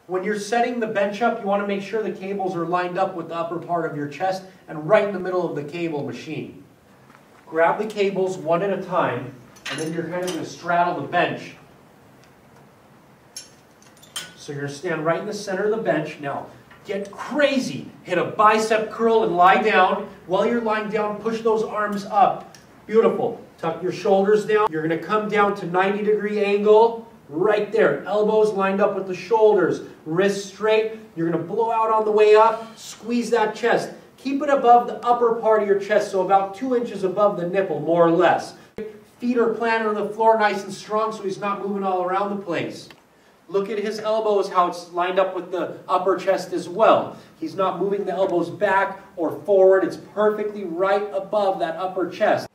When you're setting the bench up, you want to make sure the cables are lined up with the upper part of your chest and right in the middle of the cable machine. Grab the cables one at a time, and then you're kind of going to straddle the bench. So you're going to stand right in the center of the bench. Now, get crazy. Hit a bicep curl and lie down. While you're lying down, push those arms up. Beautiful. Tuck your shoulders down. You're going to come down to 90-degree angle. Right there. Elbows lined up with the shoulders. Wrists straight. You're going to blow out on the way up. Squeeze that chest. Keep it above the upper part of your chest, so about 2 inches above the nipple, more or less. Feet are planted on the floor nice and strong so he's not moving all around the place. Look at his elbows, how it's lined up with the upper chest as well. He's not moving the elbows back or forward. It's perfectly right above that upper chest.